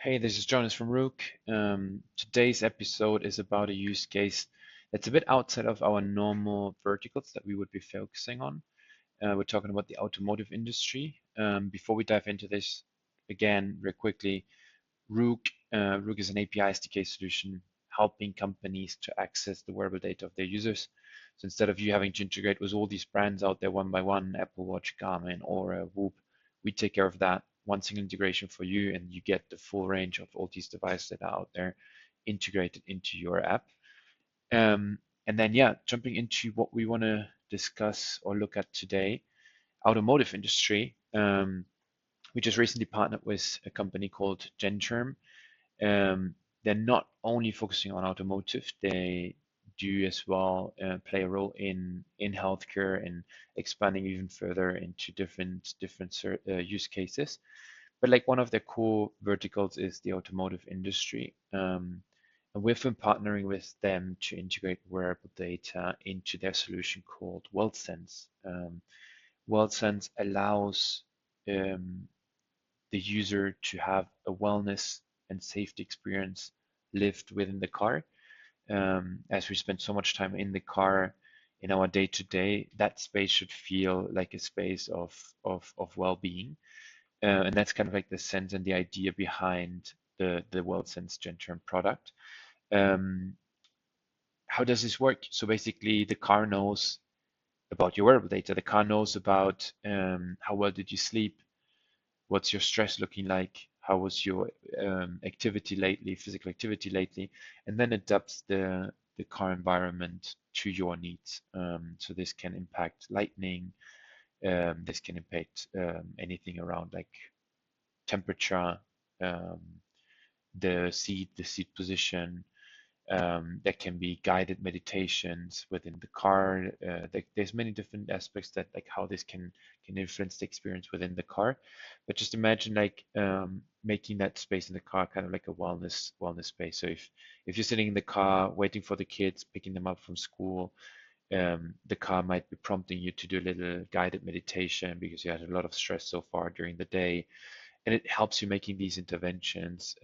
Hey, this is Jonas from ROOK. Today's episode is about a use case that's a bit outside of our normal verticals that we would be focusing on. We're talking about the automotive industry. Before we dive into this, again, very quickly, ROOK, ROOK is an API SDK solution helping companies to access the wearable data of their users. So instead of you having to integrate with all these brands out there one by one, Apple Watch, Garmin, or Whoop, we take care of that one single integration for you, and you get the full range of all these devices that are out there integrated into your app. And then, yeah, jumping into what we want to discuss or look at today, automotive industry. We just recently partnered with a company called Gentherm. They're not only focusing on automotive, they do as well play a role in healthcare and expanding even further into different use cases. But like one of their core verticals is the automotive industry. And we've been partnering with them to integrate wearable data into their solution called WorldSense. WorldSense allows um, the user to have a wellness and safety experience lived within the car. As we spend so much time in the car in our day to day, that space should feel like a space of well-being. And that's kind of like the sense and the idea behind the WorldSense Gentherm product. Um, how does this work? So basically, the car knows about your wearable data. The car knows about how well did you sleep, what's your stress looking like, how was your activity lately, physical activity lately, and then adapts the car environment to your needs. So this can impact lighting, this can impact anything around like temperature, um, the seat position. There can be guided meditations within the car. There's many different aspects that like how this can influence the experience within the car. But just imagine like making that space in the car kind of like a wellness space. So if you're sitting in the car waiting for the kids, picking them up from school, the car might be prompting you to do a little guided meditation because you had a lot of stress so far during the day, and it helps you making these interventions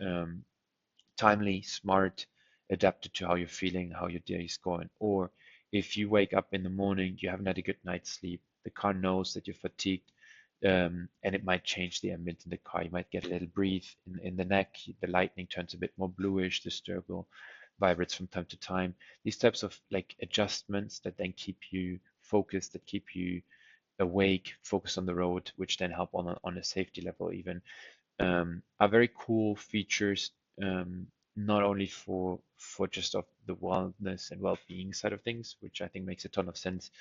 timely, smart, adapted to how you're feeling, how your day is going. Or if you wake up in the morning, you haven't had a good night's sleep, the car knows that you're fatigued, and it might change the ambient in the car. You might get a little breathe in the neck, the lightning turns a bit more bluish, the stirgle vibrates from time to time. These types of like adjustments that then keep you focused, that keep you awake, focused on the road, which then help on a safety level even are very cool features, not only for just of the wellness and well-being side of things, which I think makes a ton of sense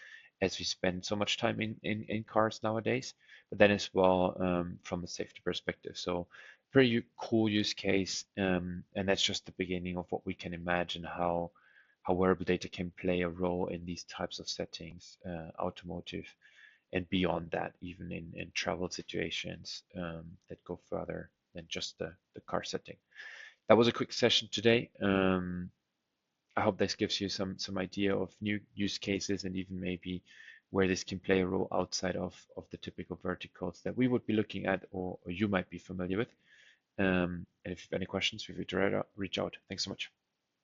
as we spend so much time in cars nowadays, but then as well from a safety perspective. So pretty cool use case, and that's just the beginning of what we can imagine how wearable data can play a role in these types of settings, automotive and beyond that, even in travel situations that go further than just the car setting. That was a quick session today. I hope this gives you some idea of new use cases and even maybe where this can play a role outside of the typical verticals that we would be looking at or you might be familiar with. And if you have any questions, feel free to reach out. Thanks so much.